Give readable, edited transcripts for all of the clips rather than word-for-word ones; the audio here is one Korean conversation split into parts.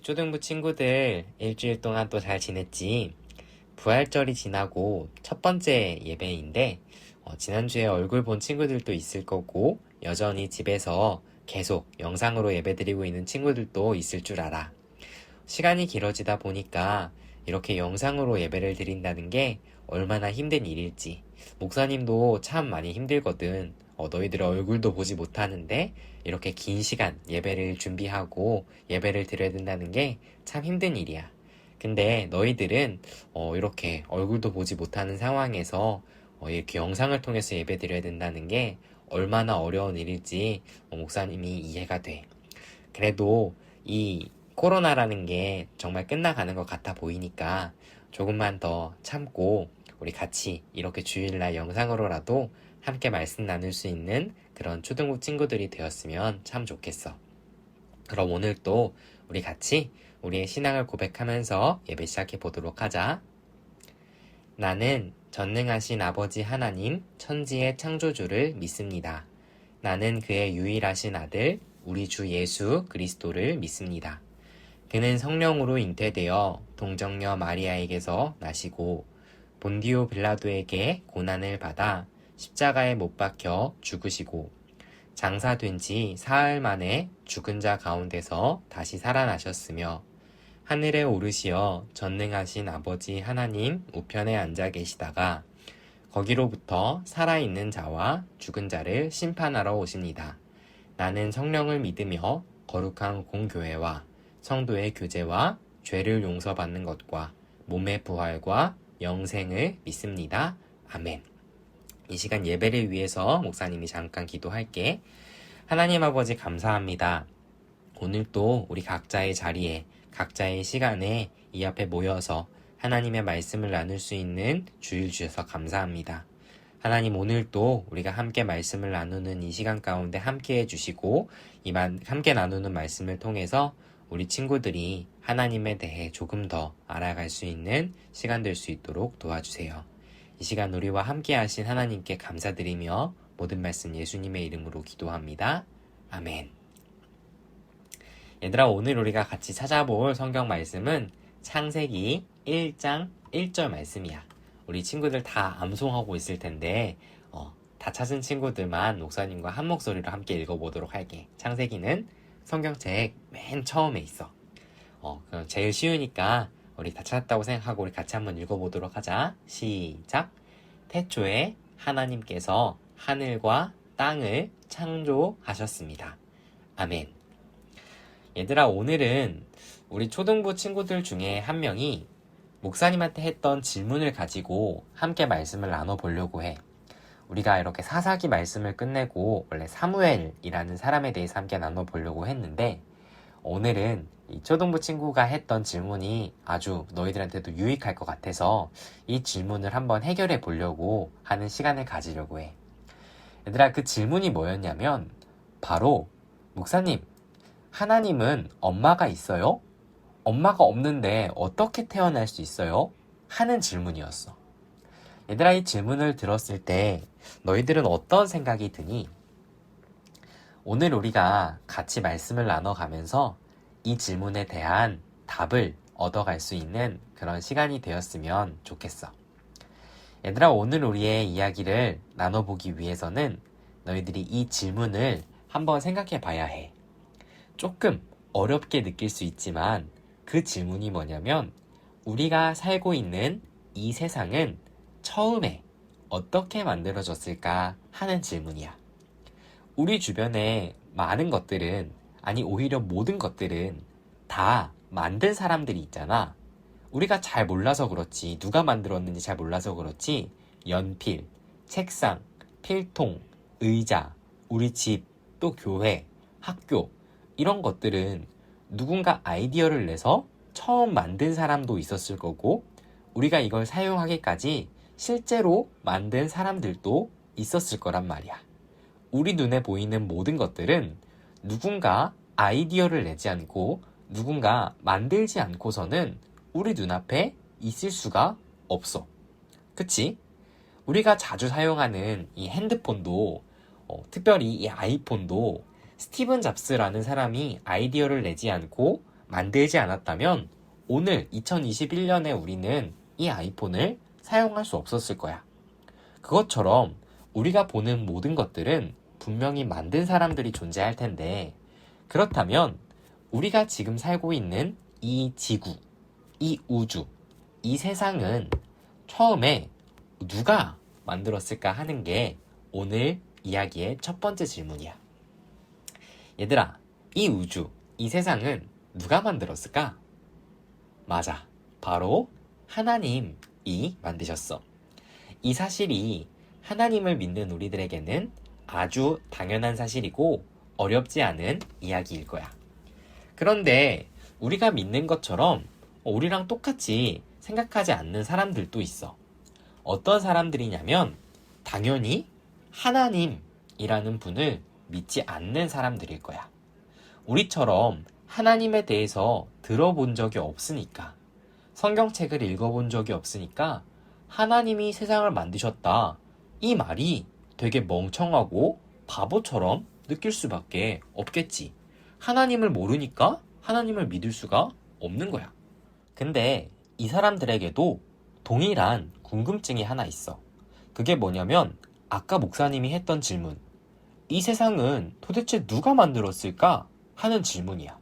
초등부 친구들 일주일 동안 또 잘 지냈지? 부활절이 지나고 첫 번째 예배인데 지난주에 얼굴 본 친구들도 있을 거고 여전히 집에서 계속 영상으로 예배드리고 있는 친구들도 있을 줄 알아. 시간이 길어지다 보니까 이렇게 영상으로 예배를 드린다는 게 얼마나 힘든 일일지 목사님도 참 많이 힘들거든. 너희들의 얼굴도 보지 못하는데 이렇게 긴 시간 예배를 준비하고 예배를 드려야 된다는 게 참 힘든 일이야. 근데 너희들은 이렇게 얼굴도 보지 못하는 상황에서 이렇게 영상을 통해서 예배 드려야 된다는 게 얼마나 어려운 일일지 목사님이 이해가 돼. 그래도 이 코로나라는 게 정말 끝나가는 것 같아 보이니까 조금만 더 참고 우리 같이 이렇게 주일날 영상으로라도 함께 말씀 나눌 수 있는 그런 초등부 친구들이 되었으면 참 좋겠어. 그럼 오늘 또 우리 같이 우리의 신앙을 고백하면서 예배 시작해 보도록 하자. 나는 전능하신 아버지 하나님 천지의 창조주를 믿습니다. 나는 그의 유일하신 아들 우리 주 예수 그리스도를 믿습니다. 그는 성령으로 잉태되어 동정녀 마리아에게서 나시고 본디오 빌라도에게 고난을 받아 십자가에 못 박혀 죽으시고 장사된 지 사흘 만에 죽은 자 가운데서 다시 살아나셨으며 하늘에 오르시어 전능하신 아버지 하나님 우편에 앉아 계시다가 거기로부터 살아있는 자와 죽은 자를 심판하러 오십니다. 나는 성령을 믿으며 거룩한 공교회와 성도의 교제와 죄를 용서받는 것과 몸의 부활과 영생을 믿습니다. 아멘. 이 시간 예배를 위해서 목사님이 잠깐 기도할게. 하나님 아버지 감사합니다. 오늘 또 우리 각자의 자리에 각자의 시간에 이 앞에 모여서 하나님의 말씀을 나눌 수 있는 주일 주셔서 감사합니다. 하나님 오늘도 우리가 함께 말씀을 나누는 이 시간 가운데 함께 해주시고 함께 나누는 말씀을 통해서 우리 친구들이 하나님에 대해 조금 더 알아갈 수 있는 시간 될 수 있도록 도와주세요. 이 시간 우리와 함께 하신 하나님께 감사드리며 모든 말씀 예수님의 이름으로 기도합니다. 아멘. 얘들아, 오늘 우리가 같이 찾아볼 성경 말씀은 창세기 1장 1절 말씀이야. 우리 친구들 다 암송하고 있을 텐데 다 찾은 친구들만 목사님과 한 목소리로 함께 읽어보도록 할게. 창세기는 성경책 맨 처음에 있어. 그럼 제일 쉬우니까 우리 다 찾았다고 생각하고 우리 같이 한번 읽어보도록 하자. 시작! 태초에 하나님께서 하늘과 땅을 창조하셨습니다. 아멘. 얘들아, 오늘은 우리 초등부 친구들 중에 한 명이 목사님한테 했던 질문을 가지고 함께 말씀을 나눠보려고 해. 우리가 이렇게 사사기 말씀을 끝내고 원래 사무엘이라는 사람에 대해서 함께 나눠보려고 했는데 오늘은 이 초등부 친구가 했던 질문이 아주 너희들한테도 유익할 것 같아서 이 질문을 한번 해결해 보려고 하는 시간을 가지려고 해. 얘들아, 그 질문이 뭐였냐면 바로 목사님, 하나님은 엄마가 있어요? 엄마가 없는데 어떻게 태어날 수 있어요? 하는 질문이었어. 얘들아, 이 질문을 들었을 때 너희들은 어떤 생각이 드니? 오늘 우리가 같이 말씀을 나눠가면서 이 질문에 대한 답을 얻어갈 수 있는 그런 시간이 되었으면 좋겠어. 얘들아, 오늘 우리의 이야기를 나눠보기 위해서는 너희들이 이 질문을 한번 생각해 봐야 해. 조금 어렵게 느낄 수 있지만 그 질문이 뭐냐면 우리가 살고 있는 이 세상은 처음에 어떻게 만들어졌을까 하는 질문이야. 우리 주변에 많은 것들은, 아니 오히려 모든 것들은 다 만든 사람들이 있잖아. 우리가 잘 몰라서 그렇지, 누가 만들었는지 잘 몰라서 그렇지, 연필, 책상, 필통, 의자, 우리 집, 또 교회, 학교, 이런 것들은 누군가 아이디어를 내서 처음 만든 사람도 있었을 거고 우리가 이걸 사용하기까지 실제로 만든 사람들도 있었을 거란 말이야. 우리 눈에 보이는 모든 것들은 누군가 아이디어를 내지 않고 누군가 만들지 않고서는 우리 눈앞에 있을 수가 없어. 그치? 우리가 자주 사용하는 이 핸드폰도 특별히 이 아이폰도 스티븐 잡스라는 사람이 아이디어를 내지 않고 만들지 않았다면 오늘 2021년에 우리는 이 아이폰을 사용할 수 없었을 거야. 그것처럼 우리가 보는 모든 것들은 분명히 만든 사람들이 존재할 텐데, 그렇다면 우리가 지금 살고 있는 이 지구, 이 우주, 이 세상은 처음에 누가 만들었을까 하는 게 오늘 이야기의 첫 번째 질문이야. 얘들아, 이 우주, 이 세상은 누가 만들었을까? 맞아. 바로 하나님이 만드셨어. 이 사실이 하나님을 믿는 우리들에게는 아주 당연한 사실이고 어렵지 않은 이야기일 거야. 그런데 우리가 믿는 것처럼 우리랑 똑같이 생각하지 않는 사람들도 있어. 어떤 사람들이냐면 당연히 하나님이라는 분을 믿지 않는 사람들일 거야. 우리처럼 하나님에 대해서 들어본 적이 없으니까, 성경책을 읽어본 적이 없으니까 하나님이 세상을 만드셨다, 이 말이 되게 멍청하고 바보처럼 느낄 수밖에 없겠지. 하나님을 모르니까 하나님을 믿을 수가 없는 거야. 근데 이 사람들에게도 동일한 궁금증이 하나 있어. 그게 뭐냐면 아까 목사님이 했던 질문, 이 세상은 도대체 누가 만들었을까? 하는 질문이야.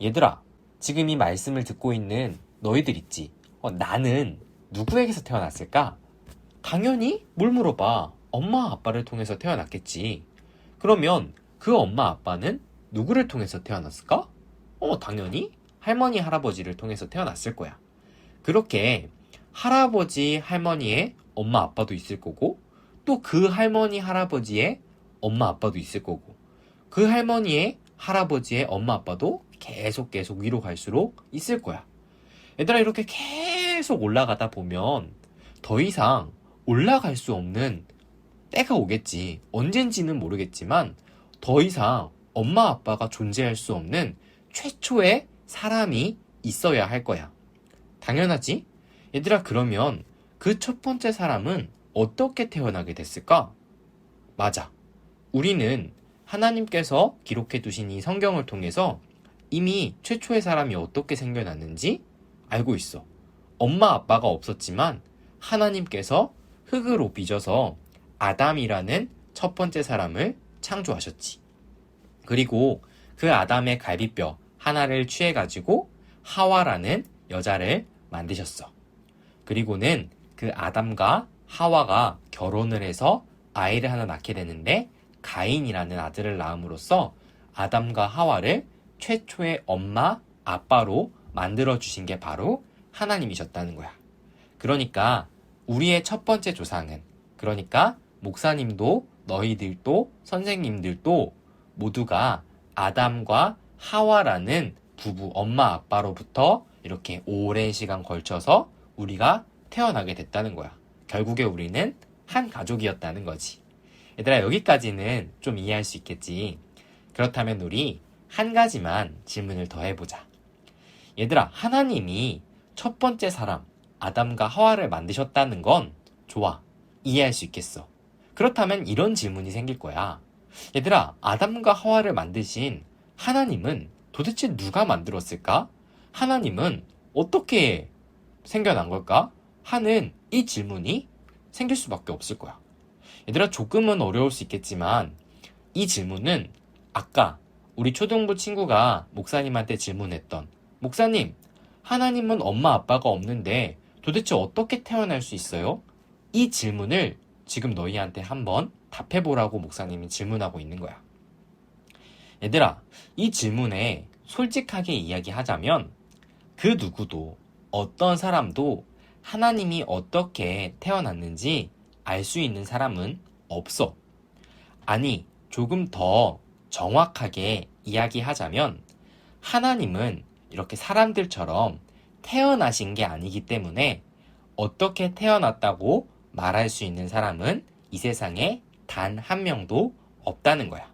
얘들아, 지금 이 말씀을 듣고 있는 너희들 있지? 나는 누구에게서 태어났을까? 당연히 뭘 물어봐. 엄마 아빠를 통해서 태어났겠지. 그러면 그 엄마 아빠는 누구를 통해서 태어났을까? 당연히 할머니 할아버지를 통해서 태어났을 거야. 그렇게 할아버지 할머니의 엄마 아빠도 있을 거고, 또 그 할머니 할아버지의 엄마 아빠도 있을 거고, 그 할머니의 할아버지의 엄마 아빠도 계속 위로 갈수록 있을 거야. 얘들아, 이렇게 계속 올라가다 보면 더 이상 올라갈 수 없는 때가 오겠지. 언젠지는 모르겠지만 더 이상 엄마 아빠가 존재할 수 없는 최초의 사람이 있어야 할 거야. 당연하지? 얘들아, 그러면 그 첫 번째 사람은 어떻게 태어나게 됐을까? 맞아. 우리는 하나님께서 기록해 두신 이 성경을 통해서 이미 최초의 사람이 어떻게 생겨났는지 알고 있어. 엄마 아빠가 없었지만 하나님께서 흙으로 빚어서 아담이라는 첫 번째 사람을 창조하셨지. 그리고 그 아담의 갈비뼈 하나를 취해가지고 하와라는 여자를 만드셨어. 그리고는 그 아담과 하와가 결혼을 해서 아이를 하나 낳게 되는데 가인이라는 아들을 낳음으로써 아담과 하와를 최초의 엄마, 아빠로 만들어주신 게 바로 하나님이셨다는 거야. 그러니까 우리의 첫 번째 조상은, 그러니까 목사님도 너희들도 선생님들도 모두가 아담과 하와라는 부부, 엄마, 아빠로부터 이렇게 오랜 시간 걸쳐서 우리가 태어나게 됐다는 거야. 결국에 우리는 한 가족이었다는 거지. 얘들아, 여기까지는 좀 이해할 수 있겠지. 그렇다면 우리 한 가지만 질문을 더 해보자. 얘들아, 하나님이 첫 번째 사람 아담과 하와를 만드셨다는 건 좋아, 이해할 수 있겠어. 그렇다면 이런 질문이 생길 거야. 얘들아, 아담과 하와를 만드신 하나님은 도대체 누가 만들었을까? 하나님은 어떻게 생겨난 걸까? 하는 이 질문이 생길 수밖에 없을 거야. 얘들아, 조금은 어려울 수 있겠지만 이 질문은 아까 우리 초등부 친구가 목사님한테 질문했던, 목사님, 하나님은 엄마 아빠가 없는데 도대체 어떻게 태어날 수 있어요? 이 질문을 지금 너희한테 한번 답해보라고 목사님이 질문하고 있는 거야. 얘들아, 이 질문에 솔직하게 이야기하자면 그 누구도, 어떤 사람도 하나님이 어떻게 태어났는지 알 수 있는 사람은 없어. 아니, 조금 더 정확하게 이야기하자면 하나님은 이렇게 사람들처럼 태어나신 게 아니기 때문에 어떻게 태어났다고 말할 수 있는 사람은 이 세상에 단 한 명도 없다는 거야.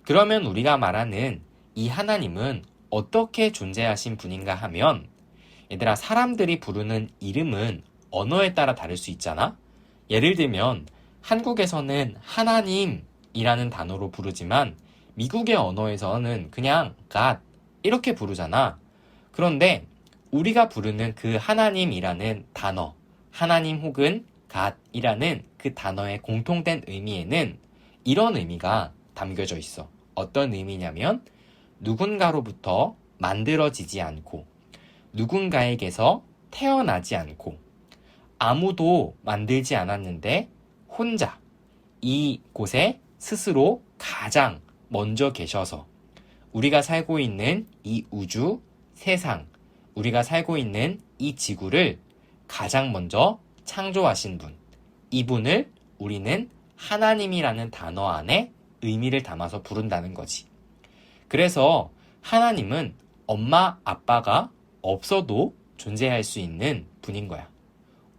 그러면 우리가 말하는 이 하나님은 어떻게 존재하신 분인가 하면, 얘들아, 사람들이 부르는 이름은 언어에 따라 다를 수 있잖아? 예를 들면 한국에서는 하나님이라는 단어로 부르지만 미국의 언어에서는 그냥 God, 이렇게 부르잖아. 그런데 우리가 부르는 그 하나님이라는 단어, 하나님 혹은 God이라는 그 단어의 공통된 의미에는 이런 의미가 담겨져 있어. 어떤 의미냐면 누군가로부터 만들어지지 않고 누군가에게서 태어나지 않고 아무도 만들지 않았는데 혼자 이곳에 스스로 가장 먼저 계셔서 우리가 살고 있는 이 우주, 세상, 우리가 살고 있는 이 지구를 가장 먼저 창조하신 분, 이분을 우리는 하나님이라는 단어 안에 의미를 담아서 부른다는 거지. 그래서 하나님은 엄마, 아빠가 없어도 존재할 수 있는 분인 거야.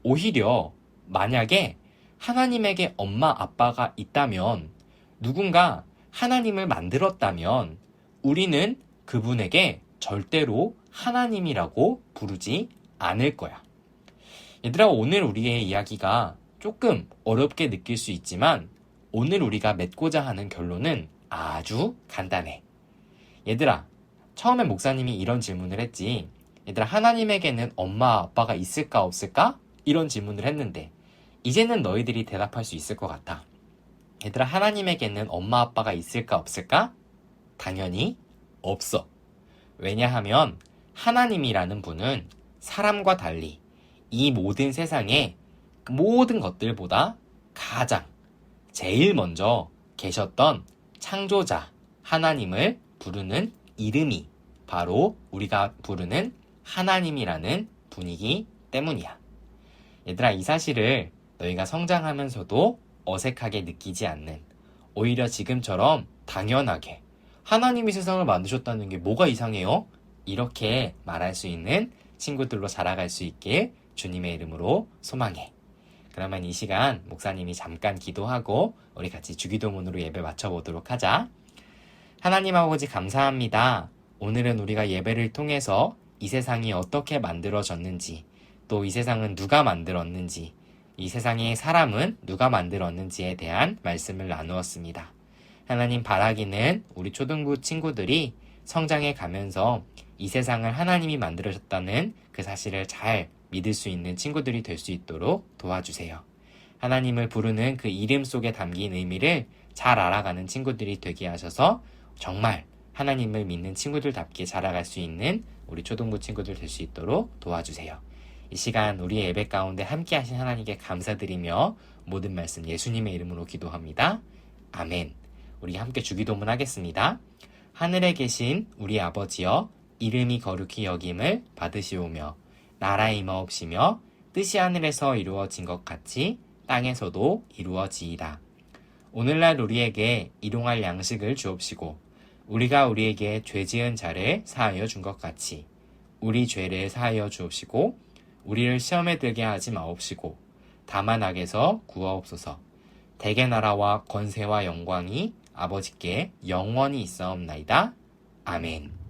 오히려 만약에 하나님에게 엄마, 아빠가 있다면 누군가 하나님을 만들었다면 우리는 그분에게 절대로 하나님이라고 부르지 않을 거야. 얘들아, 오늘 우리의 이야기가 조금 어렵게 느낄 수 있지만 오늘 우리가 맺고자 하는 결론은 아주 간단해. 얘들아, 처음에 목사님이 이런 질문을 했지. 얘들아, 하나님에게는 엄마, 아빠가 있을까 없을까? 이런 질문을 했는데 이제는 너희들이 대답할 수 있을 것 같아. 얘들아, 하나님에게는 엄마, 아빠가 있을까 없을까? 당연히 없어. 왜냐하면 하나님이라는 분은 사람과 달리 이 모든 세상의 모든 것들보다 가장 제일 먼저 계셨던 창조자 하나님을 부르는 이름이 바로 우리가 부르는 하나님이라는 분이기 때문이야. 얘들아, 이 사실을 너희가 성장하면서도 어색하게 느끼지 않는, 오히려 지금처럼 당연하게 하나님이 세상을 만드셨다는 게 뭐가 이상해요? 이렇게 말할 수 있는 친구들로 자라갈 수 있길 주님의 이름으로 소망해. 그러면 이 시간 목사님이 잠깐 기도하고 우리 같이 주기도문으로 예배 마쳐보도록 하자. 하나님 아버지, 감사합니다. 오늘은 우리가 예배를 통해서 이 세상이 어떻게 만들어졌는지, 또 이 세상은 누가 만들었는지, 이 세상의 사람은 누가 만들었는지에 대한 말씀을 나누었습니다. 하나님, 바라기는 우리 초등부 친구들이 성장해 가면서 이 세상을 하나님이 만들어졌다는 그 사실을 잘 믿을 수 있는 친구들이 될 수 있도록 도와주세요. 하나님을 부르는 그 이름 속에 담긴 의미를 잘 알아가는 친구들이 되게 하셔서 정말 하나님을 믿는 친구들답게 자라갈 수 있는 우리 초등부 친구들 될 수 있도록 도와주세요. 이 시간 우리의 예배 가운데 함께 하신 하나님께 감사드리며 모든 말씀 예수님의 이름으로 기도합니다. 아멘. 우리 함께 주기도문 하겠습니다. 하늘에 계신 우리 아버지여, 이름이 거룩히 여김을 받으시오며 나라의 임하옵시며 뜻이 하늘에서 이루어진 것 같이 땅에서도 이루어지이다. 오늘날 우리에게 일용할 양식을 주옵시고 우리가 우리에게 죄 지은 자를 사하여 준 것 같이 우리 죄를 사하여 주옵시고 우리를 시험에 들게 하지 마옵시고 다만 악에서 구하옵소서. 대개 나라와 권세와 영광이 아버지께 영원히 있사옵나이다. 아멘.